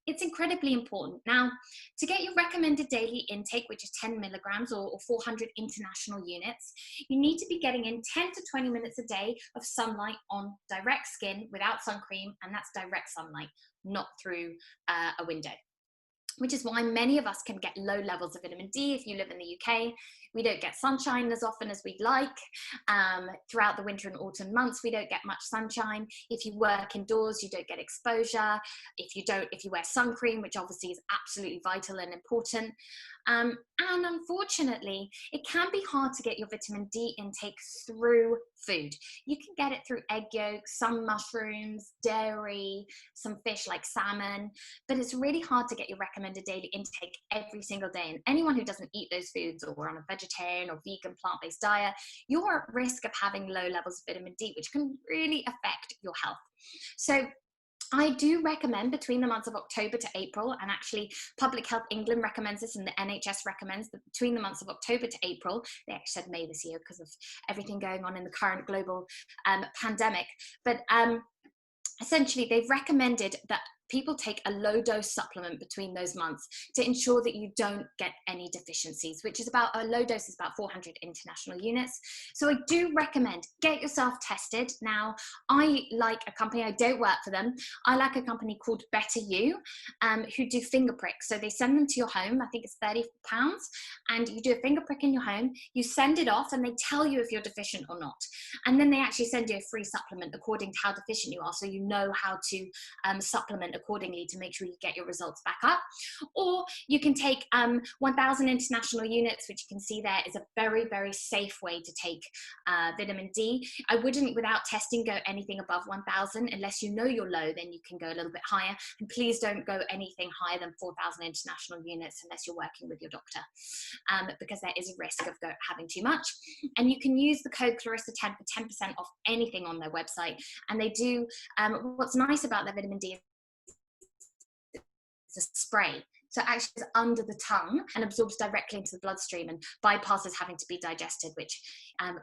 It's incredibly important. Now, to get your recommended daily intake, which is 10 milligrams or 400 international units, you need to be getting in 10 to 20 minutes a day of sunlight on direct skin without sun cream, and that's direct sunlight, not through a window. Which is why many of us can get low levels of vitamin D. If you live in the UK, we don't get sunshine as often as we'd like. Throughout the winter and autumn months, we don't get much sunshine. If you work indoors, you don't get exposure. If you wear sun cream, which obviously is absolutely vital and important. And unfortunately, it can be hard to get your vitamin D intake through food. You can get it through egg yolks, some mushrooms, dairy, some fish like salmon, but it's really hard to get your recommended daily intake every single day. And anyone who doesn't eat those foods or on a vegetarian or vegan plant-based diet, you're at risk of having low levels of vitamin D, which can really affect your health. So I do recommend between the months of October to April, and actually Public Health England recommends this and the NHS recommends that between the months of October to April, they actually said May this year because of everything going on in the current global pandemic, but essentially they've recommended that people take a low dose supplement between those months to ensure that you don't get any deficiencies, which is about, a low dose is about 400 international units. So I do recommend get yourself tested. Now, I like a company, I don't work for them, I like a company called Better You, who do finger pricks. So they send them to your home, I think it's £30, and you do a finger prick in your home, you send it off and they tell you if you're deficient or not. And then they actually send you a free supplement according to how deficient you are, so you know how to supplement accordingly to make sure you get your results back up. Or you can take 1,000 international units, which you can see there is a very, very safe way to take vitamin D. I wouldn't, without testing, go anything above 1,000 unless you know you're low. Then you can go a little bit higher, and please don't go anything higher than 4,000 international units unless you're working with your doctor, because there is a risk of having too much. And you can use the code Clarissa10 for 10% off anything on their website. And they do, what's nice about their vitamin D is it's a spray. So it actually is under the tongue and absorbs directly into the bloodstream and bypasses having to be digested, which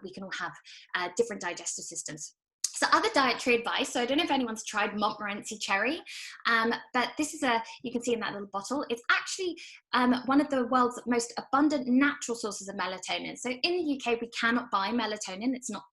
we can all have different digestive systems. So other dietary advice, so I don't know if anyone's tried Montmorency cherry, but this is you can see in that little bottle, it's actually one of the world's most abundant natural sources of melatonin. So in the UK, we cannot buy melatonin. It's not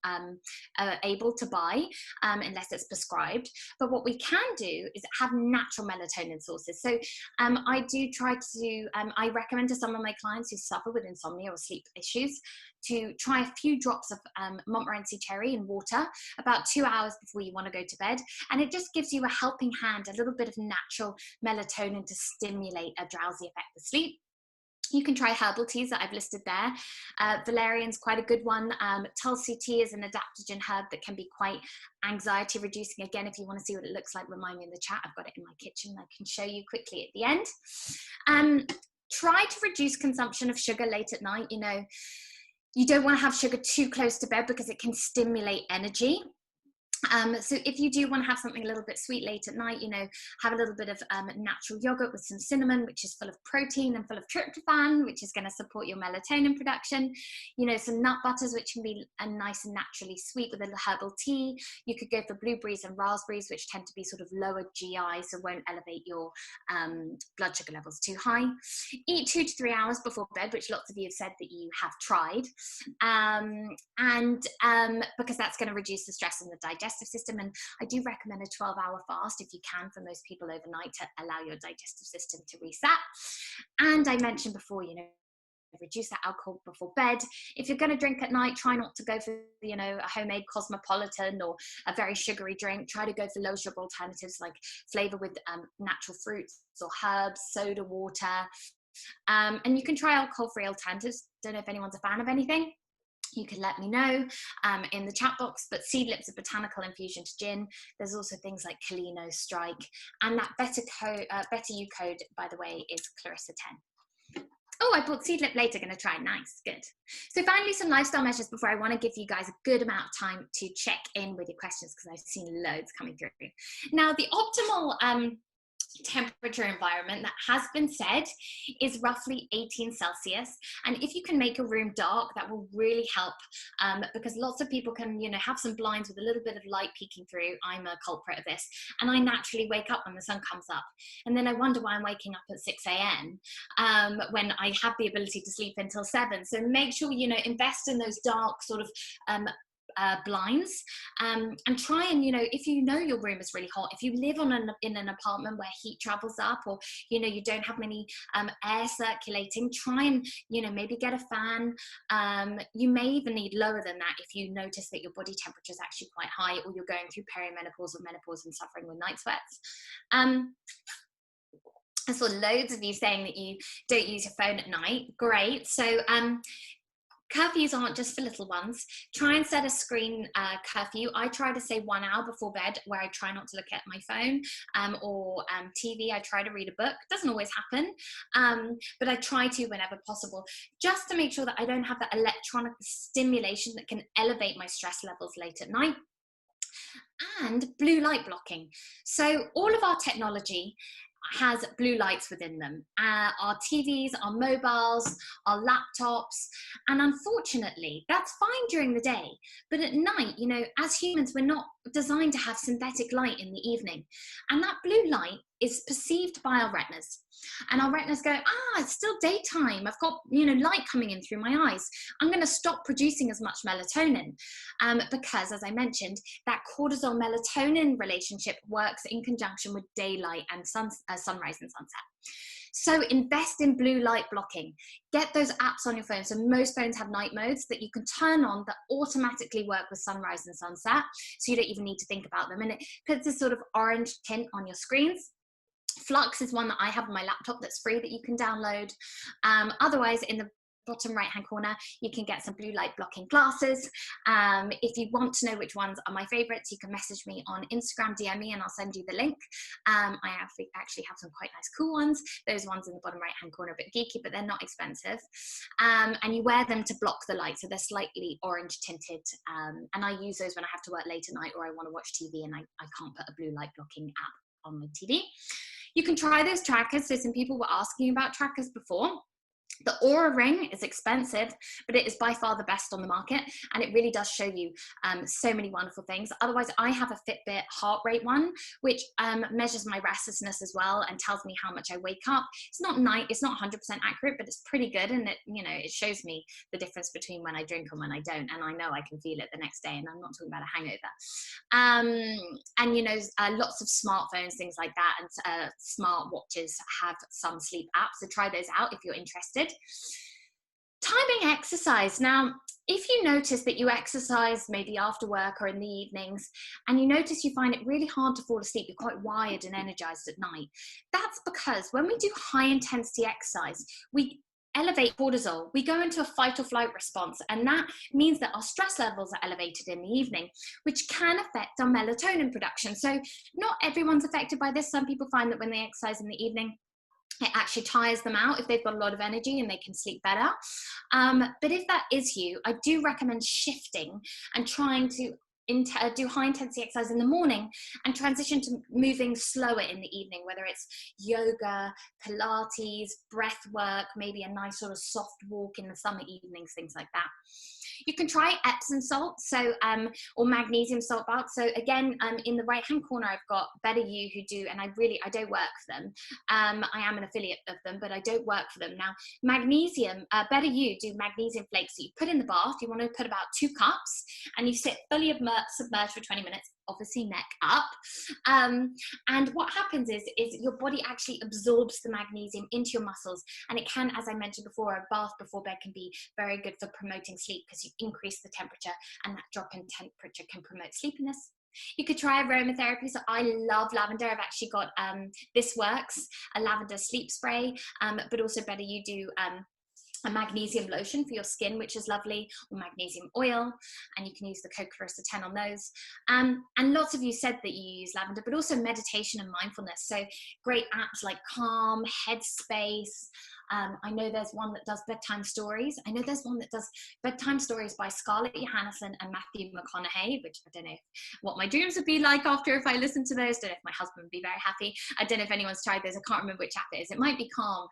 able to buy unless it's prescribed. But what we can do is have natural melatonin sources. So I do try to, I recommend to some of my clients who suffer with insomnia or sleep issues to try a few drops of Montmorency cherry in water about 2 hours before you want to go to bed. And it just gives you a helping hand, a little bit of natural melatonin to stimulate a drowsy effect for sleep. You can try herbal teas that I've listed there. Valerian's quite a good one. Tulsi tea is an adaptogen herb that can be quite anxiety reducing. Again, if you want to see what it looks like, remind me in the chat. I've got it in my kitchen. I can show you quickly at the end. Try to reduce consumption of sugar late at night. You know, you don't want to have sugar too close to bed because it can stimulate energy. So if you do want to have something a little bit sweet late at night, you know, have a little bit of natural yogurt with some cinnamon, which is full of protein and full of tryptophan, which is going to support your melatonin production. You know, some nut butters, which can be nice and naturally sweet with a little herbal tea. You could go for blueberries and raspberries, which tend to be sort of lower GI, so won't elevate your blood sugar levels too high. Eat 2 to 3 hours before bed, which lots of you have said that you have tried. Because that's going to reduce the stress in the digestive system. And I do recommend a 12-hour fast if you can for most people overnight to allow your digestive system to reset. And I mentioned before, you know, reduce that alcohol before bed. If you're going to drink at night, try not to go for, you know, a homemade cosmopolitan or a very sugary drink. Try to go for low sugar alternatives like flavor with natural fruits or herbs, soda water. And you can try alcohol-free alternatives. Don't know if anyone's a fan of anything. You can let me know in the chat box, but seedlips are botanical infusion to gin. There's also things like Colino, Strike, and that Better You code, by the way, is Clarissa10. Oh, I bought seedlip later, going to try. Nice, good. So finally, some lifestyle measures before I want to give you guys a good amount of time to check in with your questions, because I've seen loads coming through. Now, the optimal temperature environment that has been said is roughly 18 Celsius, and if you can make a room dark, that will really help, because lots of people can, you know, have some blinds with a little bit of light peeking through. I'm a culprit of this, and I naturally wake up when the sun comes up, and then I wonder why I'm waking up at 6 a.m. When I have the ability to sleep until 7. So make sure, you know, invest in those dark sort of blinds, and try and, you know, if you know your room is really hot, if you live in an apartment where heat travels up, or, you know, you don't have many air circulating, try and, you know, maybe get a fan. You may even need lower than that if you notice that your body temperature is actually quite high, or you're going through perimenopause or menopause and suffering with night sweats. I saw loads of you saying that you don't use your phone at night. Great. So curfews aren't just for little ones. Try and set a screen curfew. I try to say 1 hour before bed where I try not to look at my phone or TV. I try to read a book. It doesn't always happen, but I try to whenever possible, just to make sure that I don't have that electronic stimulation that can elevate my stress levels late at night. And blue light blocking. So all of our technology has blue lights within them, our TVs, our mobiles, our laptops, and unfortunately that's fine during the day, but at night, you know, as humans, we're not designed to have synthetic light in the evening, and that blue light is perceived by our retinas, and our retinas go, it's still daytime, I've got, you know, light coming in through my eyes, I'm going to stop producing as much melatonin, because, as I mentioned, that cortisol melatonin relationship works in conjunction with daylight and sunrise and sunset. So invest in blue light blocking. Get those apps on your phone. So most phones have night modes that you can turn on that automatically work with sunrise and sunset, so you don't even need to think about them, and it puts this sort of orange tint on your screens. Flux is one that I have on my laptop that's free that you can download. Otherwise, in the bottom right hand corner, you can get some blue light blocking glasses. If you want to know which ones are my favorites, you can message me on Instagram, DM me, and I'll send you the link. I actually have some quite nice cool ones. Those ones in the bottom right hand corner are a bit geeky, but they're not expensive. And you wear them to block the light, so they're slightly orange tinted, and I use those when I have to work late at night or I want to watch TV and I can't put a blue light blocking app on my TV. You can try those trackers. So some people were asking about trackers before. The Aura Ring is expensive, but it is by far the best on the market, and it really does show you so many wonderful things. Otherwise, I have a Fitbit heart rate one, which measures my restlessness as well and tells me how much I wake up. It's not 100% accurate, but it's pretty good, and it shows me the difference between when I drink and when I don't, and I know I can feel it the next day, and I'm not talking about a hangover. And lots of smartphones, things like that, and smart watches have some sleep apps, so try those out if you're interested. Timing exercise. Now, if you notice that you exercise maybe after work or in the evenings, and you notice you find it really hard to fall asleep, you're quite wired and energized at night, that's because when we do high intensity exercise, we elevate cortisol, we go into a fight or flight response, and that means that our stress levels are elevated in the evening, which can affect our melatonin production. So not everyone's affected by this. Some people find that when they exercise in the evening, it actually tires them out if they've got a lot of energy and they can sleep better. But if that is you, I do recommend shifting and trying to do high intensity exercise in the morning and transition to moving slower in the evening, whether it's yoga, Pilates, breath work, maybe a nice sort of soft walk in the summer evenings, things like that. You can try Epsom salt, or magnesium salt baths. So again, in the right-hand corner, I've got Better You who do, and I don't work for them. I am an affiliate of them, but I don't work for them. Now, magnesium, Better You do magnesium flakes that you put in the bath. You want to put about 2 cups, and you sit fully submerged for 20 minutes, obviously neck up. And what happens is your body actually absorbs the magnesium into your muscles, and it can, as I mentioned before, a bath before bed can be very good for promoting sleep because you increase the temperature, and that drop in temperature can promote sleepiness. You could try aromatherapy. So I love lavender. I've actually got This Works, a lavender sleep spray, but also Better You do a magnesium lotion for your skin, which is lovely, or magnesium oil, and you can use the Clarissa 10 on those. And lots of you said that you use lavender, but also meditation and mindfulness. So great apps like Calm, Headspace. I know there's one that does bedtime stories. I know there's one that does bedtime stories by Scarlett Johansson and Matthew McConaughey, which I don't know what my dreams would be like after if I listened to those. Don't know if my husband would be very happy. I don't know if anyone's tried those. I can't remember which app it is. It might be Calm,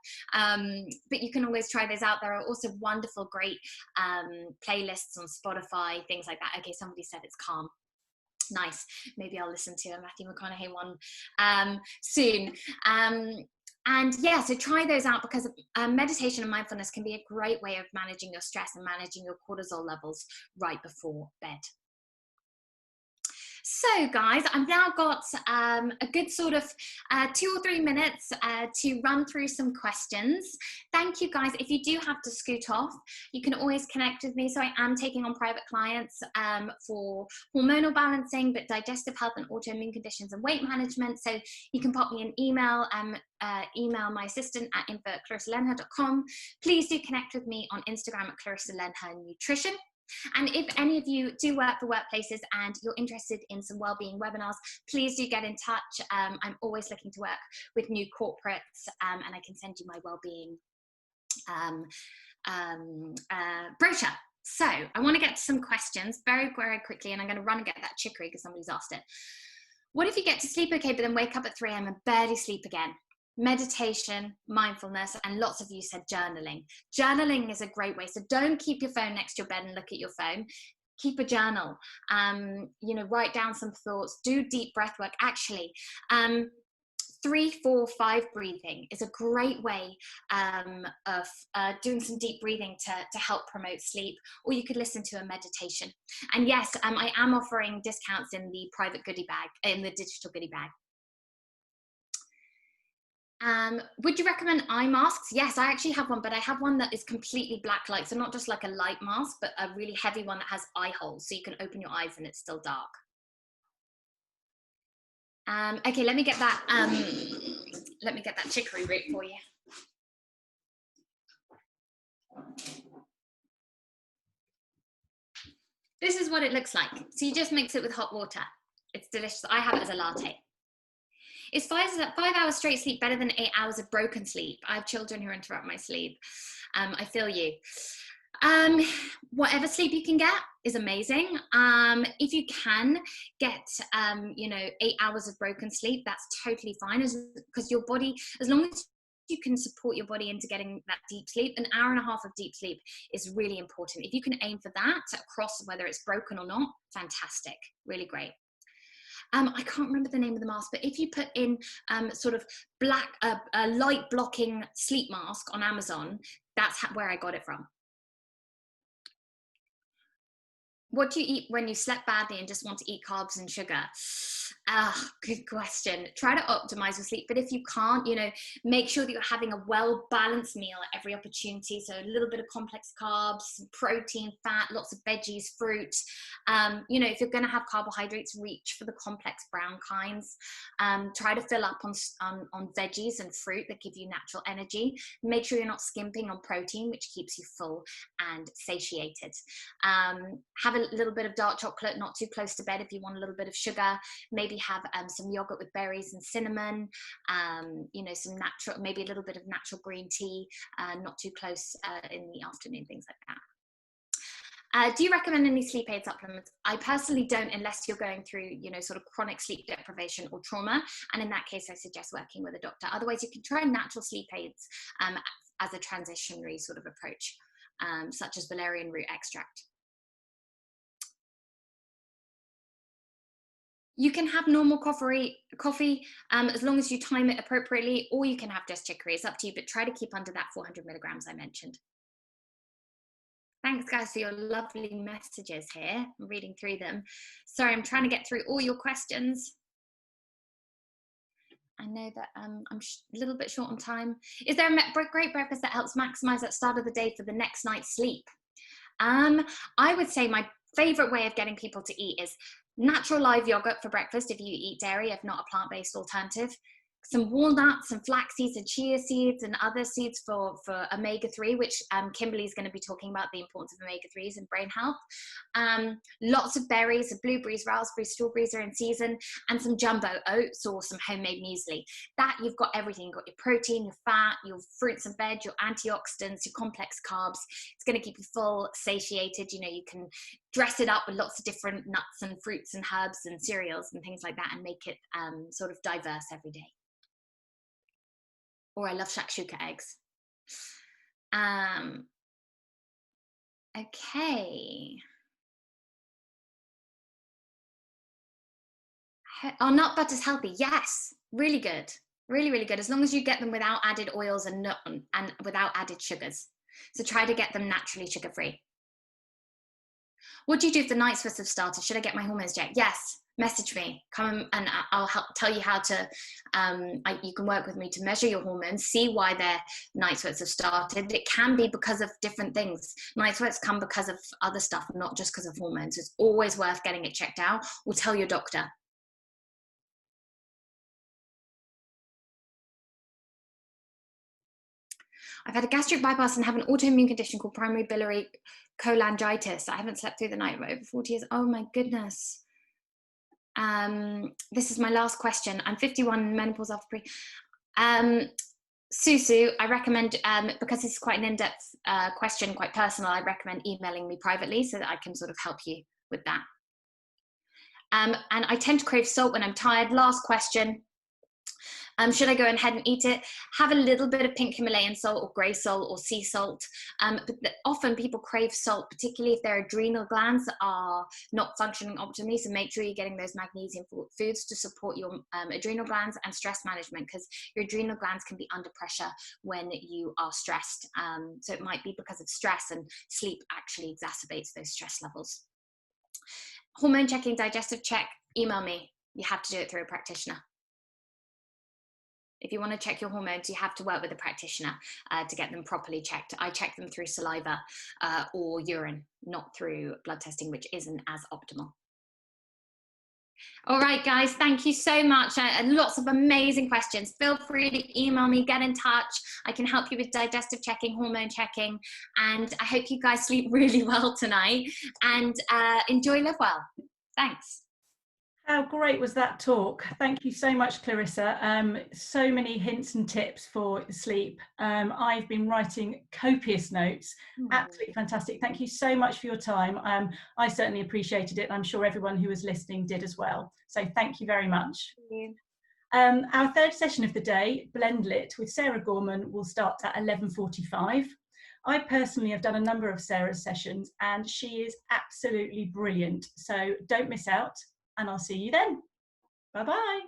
but you can always try those out. There are also wonderful, great playlists on Spotify, things like that. Okay, somebody said it's Calm. Nice. Maybe I'll listen to a Matthew McConaughey one soon. And yeah, so try those out, because meditation and mindfulness can be a great way of managing your stress and managing your cortisol levels right before bed. So guys, I've now got a good sort of 2 or 3 minutes to run through some questions. Thank you guys. If you do have to scoot off, you can always connect with me. So I am taking on private clients for hormonal balancing, but digestive health and autoimmune conditions and weight management. So you can pop me an email, email my assistant at info@ClarissaLenherr.com. Please do connect with me on Instagram at Clarissa Lenherr Nutrition. And if any of you do work for workplaces and you're interested in some wellbeing webinars, please do get in touch. I'm always looking to work with new corporates, and I can send you my wellbeing brochure. So I want to get to some questions very, very quickly, and I'm going to run and get that chicory because somebody's asked it. What if you get to sleep okay, but then wake up at 3 a.m. and barely sleep again? Meditation, mindfulness, and lots of you said journaling. Journaling is a great way. So don't keep your phone next to your bed and look at your phone. Keep a journal. Write down some thoughts. Do deep breath work. Actually, 3, 4, 5 breathing is a great way of doing some deep breathing to help promote sleep, or you could listen to a meditation. And yes, I am offering discounts in the private goodie bag, in the digital goodie bag. Would you recommend eye masks? Yes, I actually have one, but I have one that is completely black light. So not just like a light mask, but a really heavy one that has eye holes. So you can open your eyes and it's still dark. Okay, let me get that let me get that chicory root for you. This is what it looks like. So you just mix it with hot water. It's delicious. I have it as a latte. Is 5 hours straight sleep better than 8 hours of broken sleep? I have children who interrupt my sleep. I feel you. Whatever sleep you can get is amazing. If you can get, 8 hours of broken sleep, that's totally fine, because your body, as long as you can support your body into getting that deep sleep, an hour and a half of deep sleep is really important. If you can aim for that across whether it's broken or not, fantastic, really great. I can't remember the name of the mask, but if you put in sort of a light blocking sleep mask on Amazon, that's where I got it from. What do you eat when you slept badly and just want to eat carbs and sugar? Good question. Try to optimize your sleep, but if you can't, make sure that you're having a well-balanced meal at every opportunity. So a little bit of complex carbs, some protein, fat, lots of veggies, fruit. If you're going to have carbohydrates, reach for the complex brown kinds. Try to fill up on veggies and fruit that give you natural energy. Make sure you're not skimping on protein, which keeps you full and satiated. Have a little bit of dark chocolate, not too close to bed if you want a little bit of sugar. Maybe have some yogurt with berries and cinnamon, some natural, maybe a little bit of natural green tea, not too close in the afternoon, things like that. Do you recommend any sleep aid supplements? I personally don't, unless you're going through, sort of chronic sleep deprivation or trauma. And in that case, I suggest working with a doctor. Otherwise, you can try natural sleep aids as a transitionary sort of approach, such as valerian root extract. You can have normal coffee as long as you time it appropriately, or you can have just chicory. It's up to you, but try to keep under that 400 milligrams I mentioned. Thanks, guys, for your lovely messages here. I'm reading through them. Sorry, I'm trying to get through all your questions. I know that I'm a little bit short on time. Is there a great breakfast that helps maximize that start of the day for the next night's sleep? I would say my favorite way of getting people to eat is natural live yogurt for breakfast if you eat dairy, if not a plant-based alternative. Some walnuts and flax seeds and chia seeds and other seeds for omega-3, which Kimberly's going to be talking about the importance of omega-3s in brain health. Lots of berries, blueberries, raspberries, strawberries are in season, and some jumbo oats or some homemade muesli. That you've got everything. You've got your protein, your fat, your fruits and veg, your antioxidants, your complex carbs. It's going to keep you full, satiated. You can dress it up with lots of different nuts and fruits and herbs and cereals and things like that, and make it sort of diverse every day. Or I love shakshuka eggs. Okay. Are nut butters healthy? Yes, really good. Really, really good. As long as you get them without added oils and without added sugars. So try to get them naturally sugar-free. What do you do if the night sweats have started? Should I get my hormones checked? Yes. Message me, come and I'll tell you how to, you can work with me to measure your hormones, see why their night sweats have started. It can be because of different things. Night sweats come because of other stuff, not just because of hormones. It's always worth getting it checked out, or tell your doctor. I've had a gastric bypass and have an autoimmune condition called primary biliary cholangitis. I haven't slept through the night for over 40 years. Oh my goodness. This is my last question. I'm 51, menopause after pre. Susu, I recommend, because this is quite an in-depth question, quite personal, I recommend emailing me privately so that I can sort of help you with that. And I tend to crave salt when I'm tired. Last question. Should I go ahead and eat it? Have a little bit of pink Himalayan salt or grey salt or sea salt. But often people crave salt, particularly if their adrenal glands are not functioning optimally. So make sure you're getting those magnesium foods to support your adrenal glands, and stress management, because your adrenal glands can be under pressure when you are stressed. So it might be because of stress, and sleep actually exacerbates those stress levels. Hormone checking, digestive check, email me. You have to do it through a practitioner. If you want to check your hormones, you have to work with a practitioner to get them properly checked. I check them through saliva or urine, not through blood testing, which isn't as optimal. All right, guys, thank you so much. And lots of amazing questions. Feel free to email me, get in touch. I can help you with digestive checking, hormone checking. And I hope you guys sleep really well tonight and enjoy Live Well. Thanks.
How great was that talk? Thank you so much, Clarissa. So many hints and tips for sleep. I've been writing copious notes. Absolutely fantastic. Thank you so much for your time. I certainly appreciated it. I'm sure everyone who was listening did as well. So thank you very much.
Thank you.
Our third session of the day, Blendlit with Sarah Gorman, will start at 11:45. I personally have done a number of Sarah's sessions and she is absolutely brilliant. So don't miss out. And I'll see you then. Bye-bye.